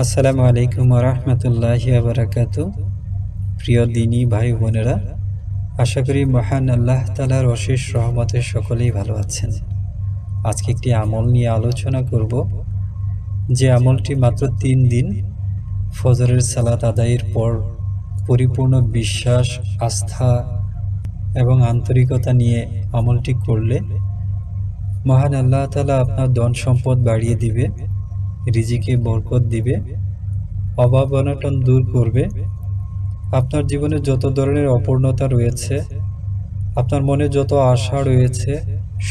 আসসালামু আলাইকুম ওরহমতুল্লাহি ওয়া প্রিয় দিনী ভাই বোনেরা, আশা করি মহান আল্লাহ তাআলার অশেষ রহমতে সকলেই ভালো আছেন। আজকে একটি আমল নিয়ে আলোচনা করব, যে আমলটি মাত্র 3 দিন ফজরের সালাত আদায়ের পর পরিপূর্ণ বিশ্বাস, আস্থা এবং আন্তরিকতা নিয়ে আমলটি করলে মহান আল্লাহ তাআলা আপনার ধন সম্পদ বাড়িয়ে দিবে, রিজিকে বরকত দিবে, অভাব অনটন দূর করবে। আপনার জীবনে যত ধরনের অপূর্ণতা রয়েছে, আপনার মনে যত আশা রয়েছে,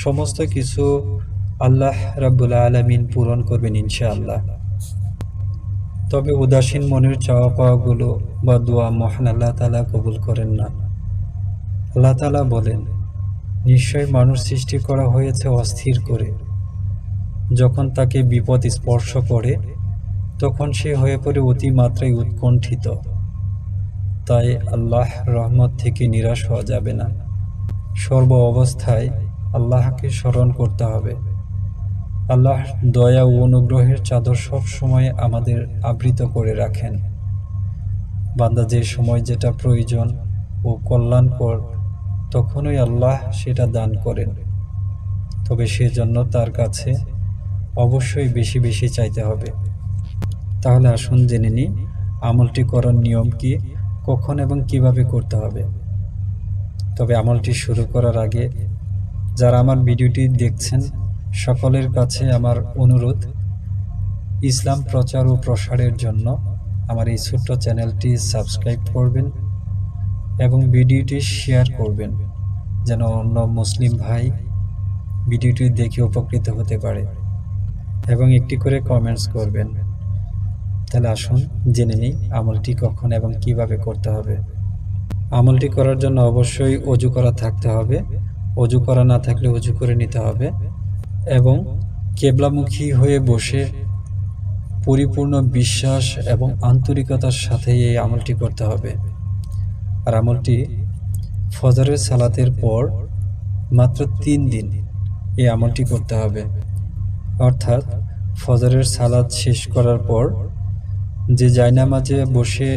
সমস্ত কিছু আল্লাহ রাব্বুল আলামিন পূরণ করবেন ইনশাআল্লাহ। তবে উদাসীন মনের চাওয়া পাওয়াগুলো বা দোয়া মহান আল্লাহ তাআলা কবুল করেন না। আল্লাহ তাআলা বলেন, নিশ্চয় মানুষ সৃষ্টি করা হয়েছে অস্থির করে। যখন তাকে বিপদ স্পর্শ করে তখন সে হয়ে পড়ে অতিমাত্রায় উৎকণ্ঠিত। তাই আল্লাহ রহমত থেকে নিরাশ হওয়া যাবে না। সর্ব অবস্থায় আল্লাহকে স্মরণ করতে হবে। আল্লাহ দয়া ও অনুগ্রহের চাদর সব সময় আমাদের আবৃত করে রাখেন। বান্দা যে সময় যেটা প্রয়োজন ও কল্যাণকর, তখনই আল্লাহ সেটা দান করেন। তবে সেজন্য তার কাছে অবশ্যই বেশি বেশি চাইতে হবে। তাহলে আসুন জেনে নিই আমলটি করার নিয়ম কি, কখন এবং কিভাবে করতে হবে। তবে আমলটি শুরু করার আগে যারা আমার ভিডিওটি দেখছেন, সকলের কাছে আমার অনুরোধ, ইসলাম প্রচার ও প্রসারের জন্য আমার এই ছোট্ট চ্যানেলটি সাবস্ক্রাইব করবেন এবং ভিডিওটি শেয়ার করবেন, যেন অন্য মুসলিম ভাই ভিডিওটি দেখে উপকৃত হতে পারে, এবং একটি করে কমেন্টস করবেন। তাহলে আসুন জেনে নিই আমলটি কখন এবং কিভাবে করতে হবে। আমলটি করার জন্য অবশ্যই ওযু করা থাকতে হবে। ওযু করা না থাকলে ওযু করে নিতে হবে এবং কিবলামুখী হয়ে বসে পরিপূর্ণ বিশ্বাস এবং আন্তরিকতার সাথে এই আমলটি করতে হবে। আর আমলটি ফজরের সালাতের পর মাত্র 3 দিন এই আমলটি করতে হবে। অর্থাৎ ফজরের সালাত শেষ করার পর যে জায়নামাজে বসে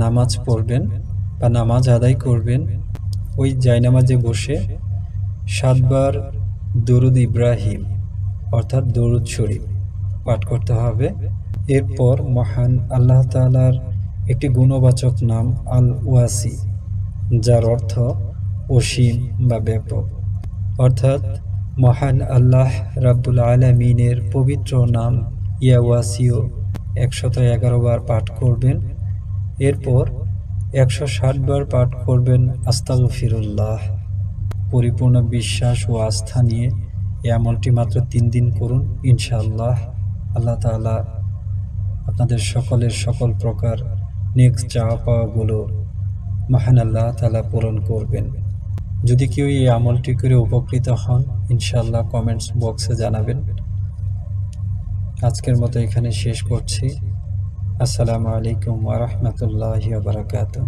নামাজ পড়বেন বা নামাজ আদায় করবেন, ওই জায়নামাজে বসে 7 বার দরুদ ইব্রাহিম অর্থাৎ দরুদ শরীফ পাঠ করতে হবে। এরপর মহান আল্লাহ তাআলার একটি গুণবাচক নাম আল ওয়াসি, যার অর্থ অসীম বা ব্যাপক, অর্থাৎ মহান আল্লাহ রাব্বুল আলামিনের পবিত্র নাম ইয়া ওয়াসিও 111 বার পাঠ করবেন। এরপর 160 বার পাঠ করবেন আস্তাগফিরুল্লাহ। পরিপূর্ণ বিশ্বাস ও আস্থা নিয়ে এই আমলটি মাত্র 3 দিন করুন। ইনশাআল্লাহ আল্লাহ তাআলা আপনাদের সকলের সকল প্রকার নেক চাওয়া পাওয়াগুলো মহান আল্লাহ তাআলা পূরণ করবেন। যদি কেউ এই আমলটি করে উপকৃত হন, ইনশাআল্লাহ কমেন্টস বক্সে জানাবেন। আজকের মতো এখানে শেষ করছি। আসসালামু আলাইকুম ওয়া রাহমাতুল্লাহি ওয়া বারাকাতুহু।